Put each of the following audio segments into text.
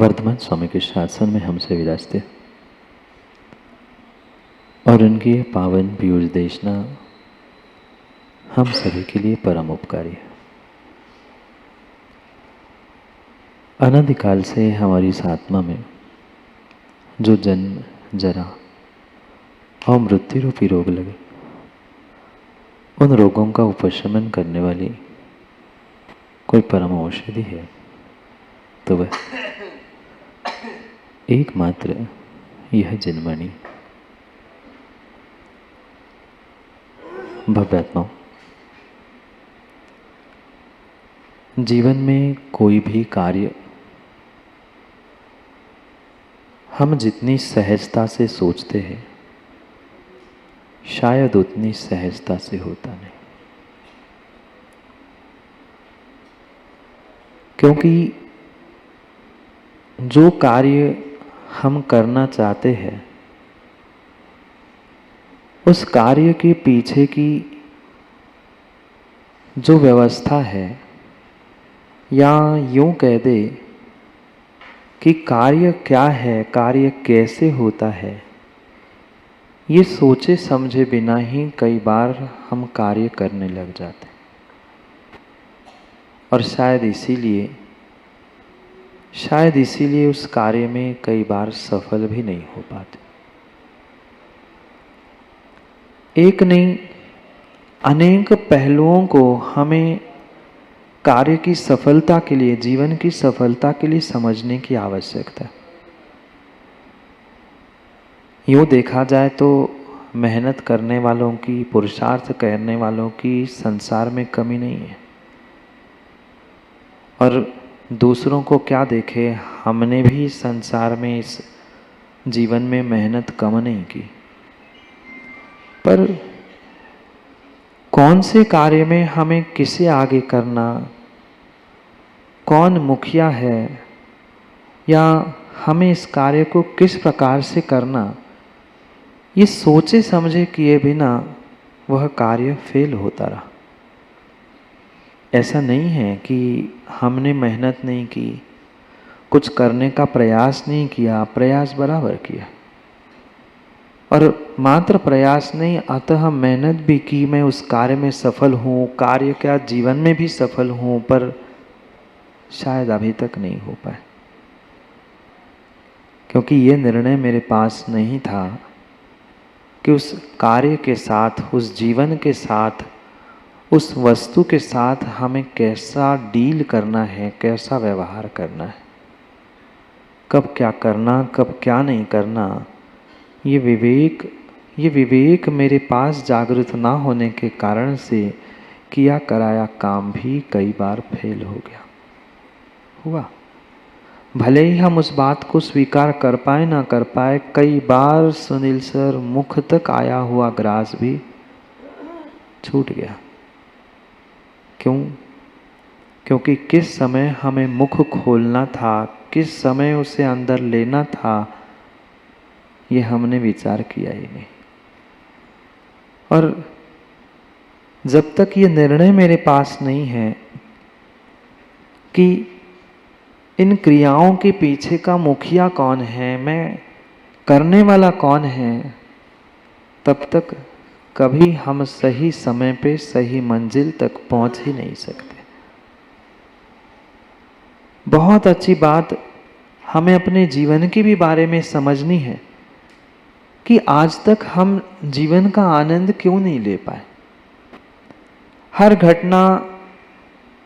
वर्धमान स्वामी के शासन में हमसे विराजते और उनकी पावन पीयूष देशना हम सभी के लिए परम उपकारी है। अनादिकाल से हमारी इस आत्मा में जो जन्म, जरा और मृत्यु रूपी रोग लगे, उन रोगों का उपशमन करने वाली कोई परम औषधि है तो वह एकमात्र यह जिनमणि। भव्यात्माओं, जीवन में कोई भी कार्य हम जितनी सहजता से सोचते हैं शायद उतनी सहजता से होता नहीं, क्योंकि जो कार्य हम करना चाहते हैं उस कार्य के पीछे की जो व्यवस्था है, या यूं कह दे कि कार्य क्या है, कार्य कैसे होता है, ये सोचे समझे बिना ही कई बार हम कार्य करने लग जाते हैं। और शायद इसीलिए उस कार्य में कई बार सफल भी नहीं हो पाते। एक नहीं अनेक पहलुओं को हमें कार्य की सफलता के लिए, जीवन की सफलता के लिए समझने की आवश्यकता है। यूँ देखा जाए तो मेहनत करने वालों की, पुरुषार्थ करने वालों की संसार में कमी नहीं है। और दूसरों को क्या देखे, हमने भी संसार में, इस जीवन में मेहनत कम नहीं की, पर कौन से कार्य में हमें किसे आगे करना, कौन मुखिया है, या हमें इस कार्य को किस प्रकार से करना, ये सोचे समझे किए बिना वह कार्य फेल होता रहा। ऐसा नहीं है कि हमने मेहनत नहीं की, कुछ करने का प्रयास नहीं किया, प्रयास बराबर किया, और मात्र प्रयास नहीं, अतः मेहनत भी की, मैं उस कार्य में सफल हूँ, कार्य क्या जीवन में भी सफल हूँ, पर शायद अभी तक नहीं हो पाए, क्योंकि ये निर्णय मेरे पास नहीं था कि उस कार्य के साथ, उस जीवन के साथ, उस वस्तु के साथ हमें कैसा डील करना है, कैसा व्यवहार करना है, कब क्या करना, कब क्या नहीं करना। ये विवेक मेरे पास जागृत ना होने के कारण से किया कराया काम भी कई बार फेल हो गया, हुआ। भले ही हम उस बात को स्वीकार कर पाए ना कर पाए, कई बार सुनील सर मुख तक आया हुआ ग्रास भी छूट गया। क्यों? क्योंकि किस समय हमें मुख खोलना था, किस समय उसे अंदर लेना था, ये हमने विचार किया ही नहीं। और जब तक ये निर्णय मेरे पास नहीं है कि इन क्रियाओं के पीछे का मुखिया कौन है, मैं करने वाला कौन है, तब तक कभी हम सही समय पे सही मंजिल तक पहुंच ही नहीं सकते। बहुत अच्छी बात हमें अपने जीवन के भी बारे में समझनी है कि आज तक हम जीवन का आनंद क्यों नहीं ले पाए। हर घटना,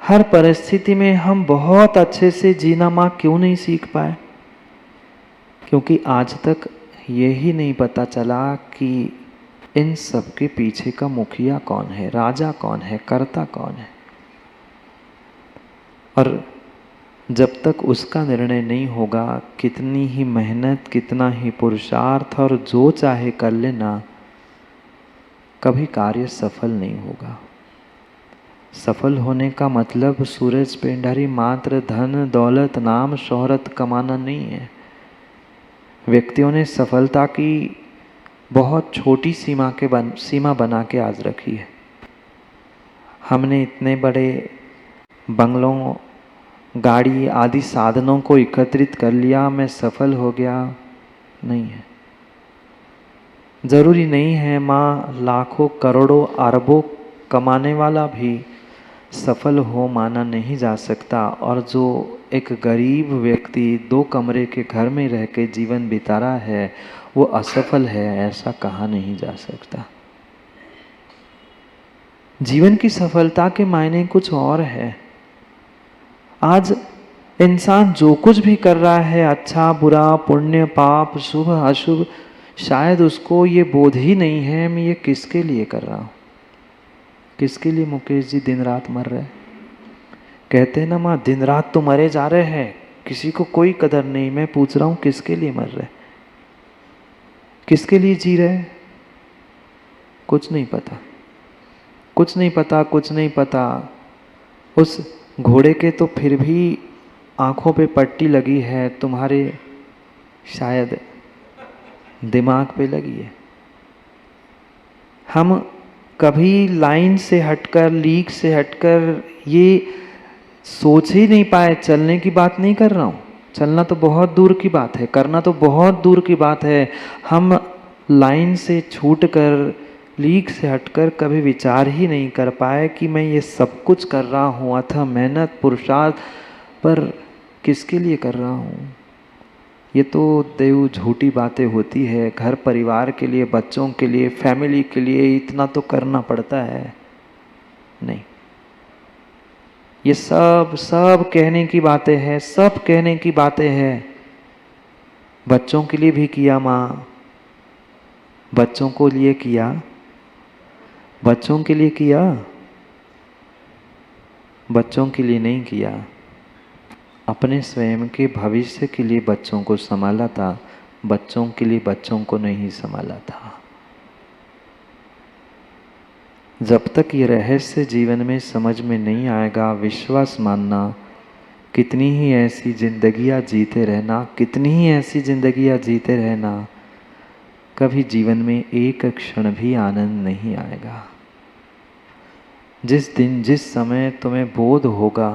हर परिस्थिति में हम बहुत अच्छे से जीना माँ क्यों नहीं सीख पाए? क्योंकि आज तक यही नहीं पता चला कि इन सब के पीछे का मुखिया कौन है, राजा कौन है, कर्ता कौन है। और जब तक उसका निर्णय नहीं होगा, कितनी ही मेहनत, कितना ही पुरुषार्थ और जो चाहे कर लेना, कभी कार्य सफल नहीं होगा। सफल होने का मतलब सूरज पेंडारी मात्र धन दौलत नाम शोहरत कमाना नहीं है। व्यक्तियों ने सफलता की बहुत छोटी सीमा बना के आज रखी है। हमने इतने बड़े बंगलों, गाड़ी आदि साधनों को एकत्रित कर लिया, मैं सफल हो गया, नहीं है। जरूरी नहीं है माँ लाखों करोड़ों अरबों कमाने वाला भी सफल हो माना नहीं जा सकता, और जो एक गरीब व्यक्ति 2 कमरे के घर में रह के जीवन बिता रहा है वो असफल है, ऐसा कहा नहीं जा सकता। जीवन की सफलता के मायने कुछ और है। आज इंसान जो कुछ भी कर रहा है, अच्छा बुरा, पुण्य पाप, शुभ अशुभ, शायद उसको ये बोध ही नहीं है मैं ये किसके लिए कर रहा हूँ। किसके लिए मुकेश जी दिन रात मर रहे? कहते हैं ना माँ दिन रात तो मरे जा रहे हैं, किसी को कोई कदर नहीं। मैं पूछ रहा हूँ किसके लिए मर रहे, किसके लिए जी रहे? कुछ नहीं पता, कुछ नहीं पता, कुछ नहीं पता। उस घोड़े के तो फिर भी आंखों पे पट्टी लगी है, तुम्हारे शायद दिमाग पे लगी है। हम कभी लाइन से हटकर, लीक से हटकर ये सोच ही नहीं पाए। चलने की बात नहीं कर रहा हूँ, चलना तो बहुत दूर की बात है, करना तो बहुत दूर की बात है। हम लाइन से छूटकर, लीक से हटकर कभी विचार ही नहीं कर पाए कि मैं ये सब कुछ कर रहा हूँ, अथवा मेहनत पुरुषार्थ, पर किसके लिए कर रहा हूँ। ये तो देव झूठी बातें होती है। घर परिवार के लिए, बच्चों के लिए, फैमिली के लिए इतना तो करना पड़ता है। नहीं, ये सब सब कहने की बातें हैं, सब कहने की बातें हैं। बच्चों के लिए भी किया माँ, बच्चों को लिए किया, बच्चों के लिए किया, बच्चों के लिए नहीं किया। अपने स्वयं के भविष्य के लिए बच्चों को संभाला था, बच्चों के लिए बच्चों को नहीं संभाला था। जब तक ये रहस्य जीवन में समझ में नहीं आएगा, विश्वास मानना, कितनी ही ऐसी जिंदगियां जीते रहना, कितनी ही ऐसी जिंदगियां जीते रहना, कभी जीवन में एक क्षण भी आनंद नहीं आएगा। जिस दिन, जिस समय तुम्हें बोध होगा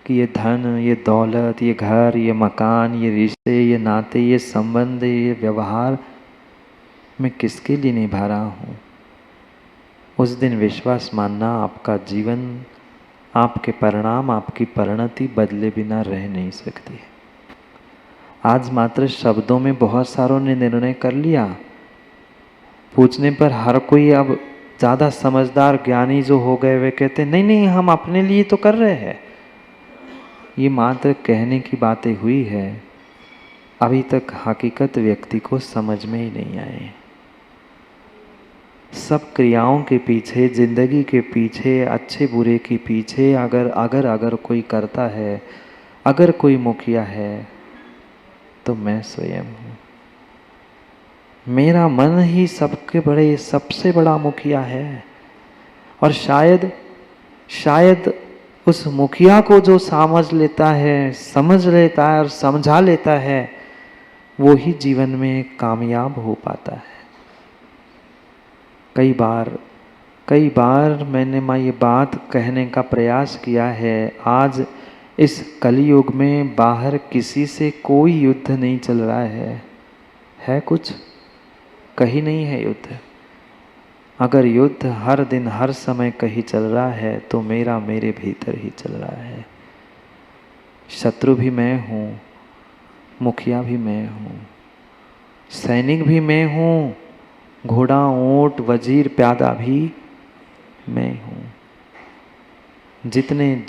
कि ये धन, ये दौलत, ये घर, ये मकान, ये रिश्ते, ये नाते, ये संबंध, ये व्यवहार मैं किसके लिए निभा रहा हूँ, उस दिन विश्वास मानना आपका जीवन, आपके परिणाम, आपकी परिणति बदले बिना रह नहीं सकती। आज मात्र शब्दों में बहुत सारों ने निर्णय कर लिया। पूछने पर हर कोई अब ज़्यादा समझदार ज्ञानी जो हो गए वे कहते नहीं नहीं हम अपने लिए तो कर रहे हैं। ये मात्र कहने की बातें हुई है, अभी तक हकीकत व्यक्ति को समझ में ही नहीं आए। सब क्रियाओं के पीछे, जिंदगी के पीछे, अच्छे बुरे के पीछे अगर कोई करता है, अगर कोई मुखिया है तो मैं स्वयं हूँ। मेरा मन ही सबसे बड़ा मुखिया है। और शायद उस मुखिया को जो समझ लेता है और समझा लेता है, वो ही जीवन में कामयाब हो पाता है। कई बार मैंने माँ ये बात कहने का प्रयास किया है। आज इस कलयुग में बाहर किसी से कोई युद्ध नहीं चल रहा है कुछ? कहीं नहीं है युद्ध। अगर युद्ध हर दिन हर समय कहीं चल रहा है तो मेरे भीतर ही चल रहा है। शत्रु भी मैं हूँ, मुखिया भी मैं हूँ, सैनिक भी मैं हूँ, घोड़ा, ऊंट, वजीर, प्यादा भी मैं हूँ। जितने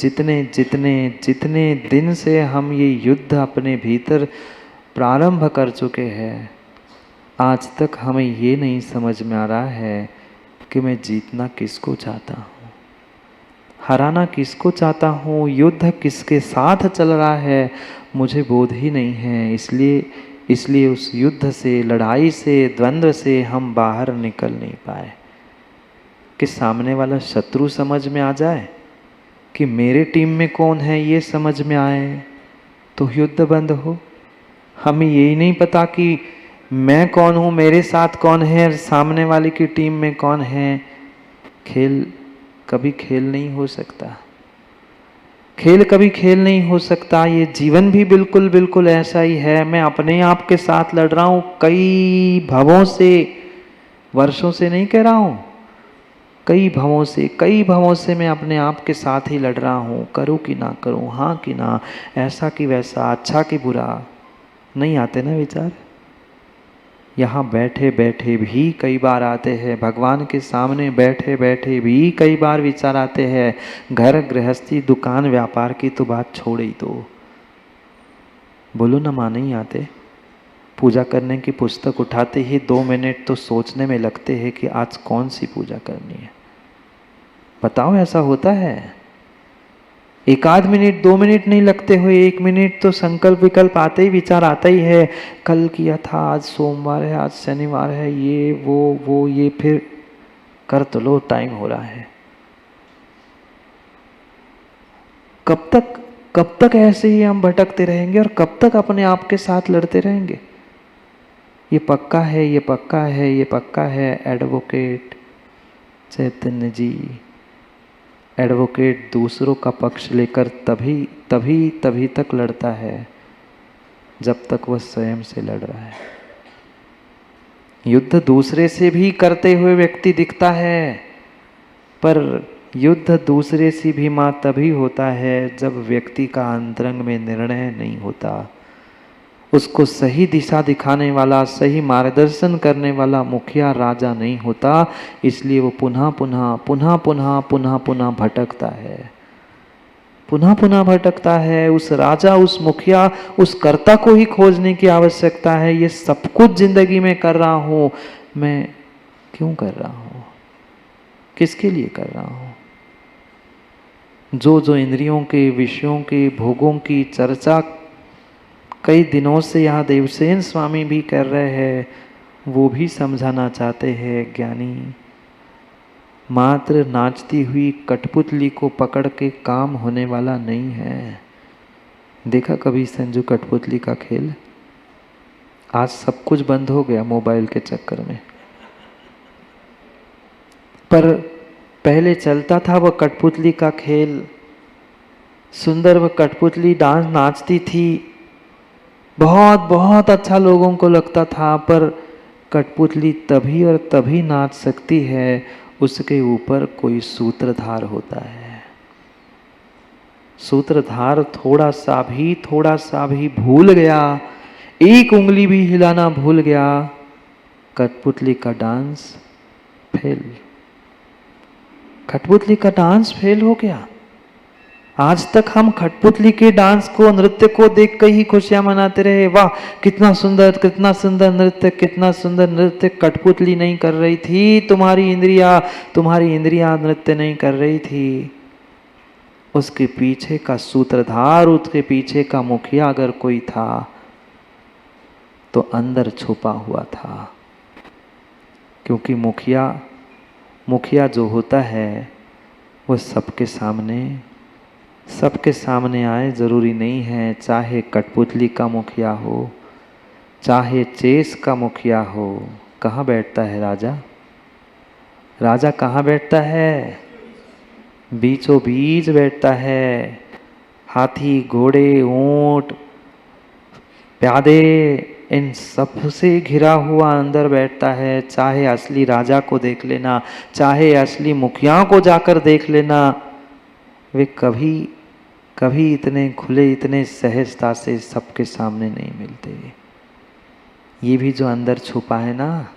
दिन से हम ये युद्ध अपने भीतर प्रारंभ कर चुके हैं, आज तक हमें ये नहीं समझ में आ रहा है कि मैं जीतना किसको चाहता हूँ, हराना किसको चाहता हूँ, युद्ध किसके साथ चल रहा है मुझे बोध ही नहीं है। इसलिए उस युद्ध से, लड़ाई से, द्वंद्व से हम बाहर निकल नहीं पाए। कि सामने वाला शत्रु समझ में आ जाए, कि मेरे टीम में कौन है ये समझ में आए तो युद्ध बंद हो। हमें यही नहीं पता कि मैं कौन हूँ, मेरे साथ कौन है, सामने वाले की टीम में कौन है, कभी खेल नहीं हो सकता। खेल कभी खेल नहीं हो सकता। ये जीवन भी बिल्कुल बिल्कुल ऐसा ही है। मैं अपने आप के साथ लड़ रहा हूँ कई भवों से, वर्षों से नहीं कह रहा हूँ, कई भवों से मैं अपने आप के साथ ही लड़ रहा हूँ। करूँ कि ना करूँ, हाँ कि ना, ऐसा कि वैसा, अच्छा कि बुरा। नहीं आते ना विचार। यहाँ बैठे बैठे भी कई बार आते हैं, भगवान के सामने बैठे बैठे भी कई बार विचार आते हैं। घर गृहस्थी दुकान व्यापार की तो बात छोड़ ही दो, बोलो ना माँ नहीं आते। पूजा करने की पुस्तक उठाते ही 2 मिनट तो सोचने में लगते हैं कि आज कौन सी पूजा करनी है। बताओ ऐसा होता है? 1 आध मिनट 2 मिनट नहीं लगते हुए 1 मिनट तो संकल्प विकल्प आते ही, विचार आता ही है। कल किया था, आज सोमवार है, आज शनिवार है, ये वो ये, फिर कर तो लो, टाइम हो रहा है। कब तक ऐसे ही हम भटकते रहेंगे और कब तक अपने आप के साथ लड़ते रहेंगे? ये पक्का है, ये पक्का है, ये पक्का है। एडवोकेट चैतन्य जी, एडवोकेट दूसरों का पक्ष लेकर तभी तक लड़ता है जब तक वह स्वयं से लड़ रहा है। युद्ध दूसरे से भी करते हुए व्यक्ति दिखता है, पर युद्ध दूसरे से भी मां तभी होता है जब व्यक्ति का अंतरंग में निर्णय नहीं होता। उसको सही दिशा दिखाने वाला, सही मार्गदर्शन करने वाला मुखिया राजा नहीं होता। इसलिए वो पुनः पुनः भटकता है, पुनः पुनः भटकता है। उस राजा, उस मुखिया, उस कर्ता को ही खोजने की आवश्यकता है। ये सब कुछ जिंदगी में कर रहा हूं, मैं क्यों कर रहा हूं, किसके लिए कर रहा हूं? जो इंद्रियों के, विषयों के, भोगों की चर्चा कई दिनों से यहाँ देवसेन स्वामी भी कर रहे हैं, वो भी समझाना चाहते हैं। ज्ञानी मात्र नाचती हुई कठपुतली को पकड़ के काम होने वाला नहीं है। देखा कभी संजू कठपुतली का खेल? आज सब कुछ बंद हो गया मोबाइल के चक्कर में, पर पहले चलता था वह कठपुतली का खेल। सुंदर वह कठपुतली डांस नाचती थी, बहुत बहुत अच्छा लोगों को लगता था। पर कठपुतली तभी और तभी नाच सकती है उसके ऊपर कोई सूत्रधार होता है। सूत्रधार थोड़ा सा भी भूल गया, एक उंगली भी हिलाना भूल गया, कठपुतली का डांस फेल, कठपुतली का डांस फेल हो गया। आज तक हम कठपुतली के डांस को, नृत्य को देख कर ही खुशियां मनाते रहे। वाह कितना सुंदर नृत्य, कितना सुंदर नृत्य। कठपुतली नहीं कर रही थी, तुम्हारी इंद्रियां नृत्य नहीं कर रही थी। उसके पीछे का सूत्रधार, उसके पीछे का मुखिया अगर कोई था तो अंदर छुपा हुआ था। क्योंकि मुखिया जो होता है वो सबके सामने आए जरूरी नहीं है। चाहे कठपुतली का मुखिया हो, चाहे चेस का मुखिया हो। कहाँ बैठता है राजा? राजा कहाँ बैठता है? बीचों बीच बैठता है। हाथी, घोड़े, ऊंट, प्यादे, इन सब से घिरा हुआ अंदर बैठता है। चाहे असली राजा को देख लेना, चाहे असली मुखिया को जाकर देख लेना, वे कभी इतने खुले, इतने सहजता से सबके सामने नहीं मिलते। ये भी जो अंदर छुपा है ना,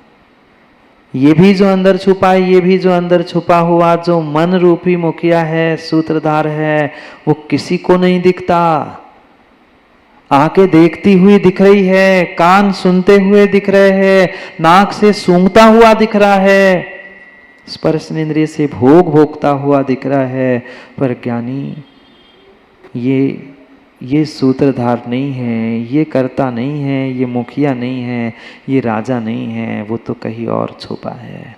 ये भी जो अंदर छुपा है, ये भी जो अंदर छुपा हुआ जो मन रूपी मुखिया है, सूत्रधार है, वो किसी को नहीं दिखता। आंखें देखती हुई दिख रही है, कान सुनते हुए दिख रहे हैं, नाक से सूंघता हुआ दिख रहा है, स्पर्श इंद्रिय से भोगता हुआ दिख रहा है। पर ज्ञानी ये सूत्रधार नहीं है, ये कर्ता नहीं है, ये मुखिया नहीं है, ये राजा नहीं है। वो तो कहीं और छुपा है,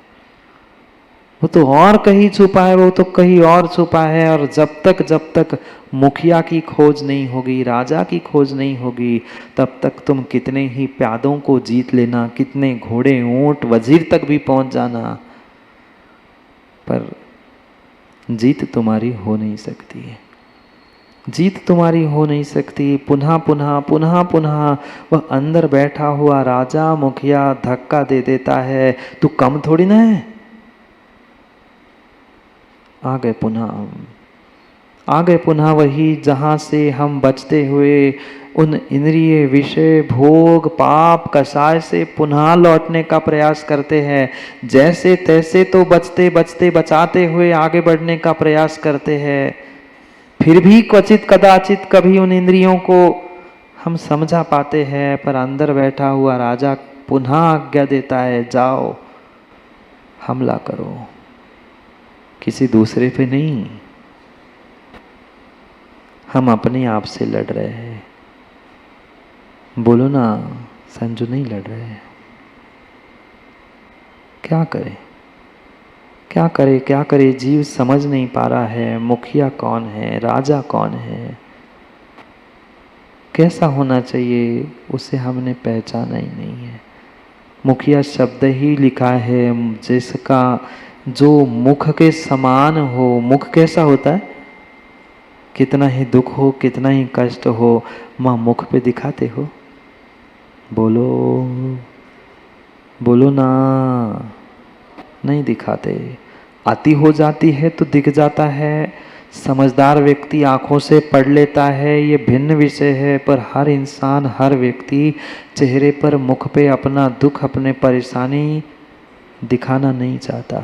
वो तो और कहीं छुपा है, वो तो कहीं और छुपा है। और जब तक मुखिया की खोज नहीं होगी, राजा की खोज नहीं होगी, तब तक तुम कितने ही प्यादों को जीत लेना, कितने घोड़े, ऊंट, वजीर तक भी पहुंच जाना, पर जीत तुम्हारी हो नहीं सकती है। जीत तुम्हारी हो नहीं सकती। पुनः पुनः पुनः पुनः वह अंदर बैठा हुआ राजा मुखिया धक्का दे देता है, तू कम थोड़ी ना है। आ गए पुनः वही जहाँ से हम बचते हुए उन इंद्रिय विषय भोग पाप कषाय से पुनः लौटने का प्रयास करते हैं। जैसे तैसे तो बचते बचते बचाते हुए आगे बढ़ने का प्रयास करते हैं। फिर भी क्वचित कदाचित कभी उन इंद्रियों को हम समझा पाते हैं, पर अंदर बैठा हुआ राजा पुनः आज्ञा देता है, जाओ हमला करो, किसी दूसरे पे नहीं, हम अपने आप से लड़ रहे हैं। बोलो ना, संजू नहीं लड़ रहे हैं। क्या करे क्या करे क्या करे, जीव समझ नहीं पा रहा है मुखिया कौन है, राजा कौन है, कैसा होना चाहिए, उसे हमने पहचाना ही नहीं है। मुखिया शब्द ही लिखा है जिसका जो मुख के समान हो। मुख कैसा होता है? कितना ही दुख हो कितना ही कष्ट हो, माँ मुख पे दिखाते हो? बोलो बोलो ना, नहीं दिखाते। अति हो जाती है तो दिख जाता है, समझदार व्यक्ति आंखों से पढ़ लेता है, ये भिन्न विषय है। पर हर इंसान हर व्यक्ति चेहरे पर मुख पे अपना दुख अपने परेशानी दिखाना नहीं चाहता,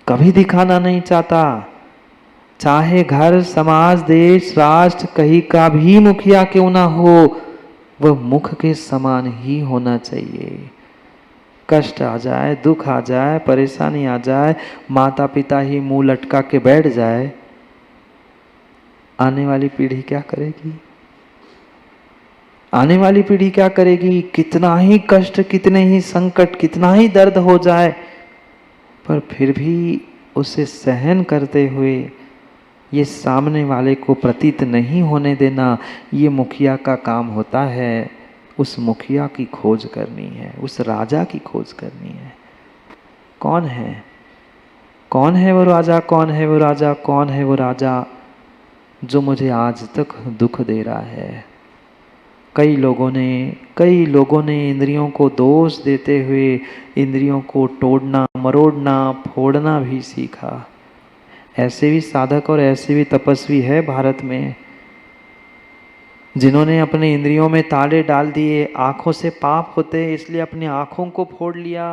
कभी दिखाना नहीं चाहता। चाहे घर समाज देश राष्ट्र कहीं का भी मुखिया क्यों ना हो, वह मुख के समान ही होना चाहिए। कष्ट आ जाए दुख आ जाए परेशानी आ जाए, माता पिता ही मुंह लटका के बैठ जाए, आने वाली पीढ़ी क्या करेगी? आने वाली पीढ़ी क्या करेगी? कितना ही कष्ट कितने ही संकट कितना ही दर्द हो जाए, पर फिर भी उसे सहन करते हुए ये सामने वाले को प्रतीत नहीं होने देना, ये मुखिया का काम होता है। उस मुखिया की खोज करनी है, उस राजा की खोज करनी है। कौन है? कौन है वो राजा? कौन है वो राजा? कौन है वो राजा जो मुझे आज तक दुख दे रहा है? कई लोगों ने इंद्रियों को दोष देते हुए इंद्रियों को तोड़ना मरोड़ना फोड़ना भी सीखा। ऐसे भी साधक और ऐसे भी तपस्वी है भारत में, जिन्होंने अपने इंद्रियों में ताले डाल दिए। आंखों से पाप होते इसलिए अपनी आंखों को फोड़ लिया।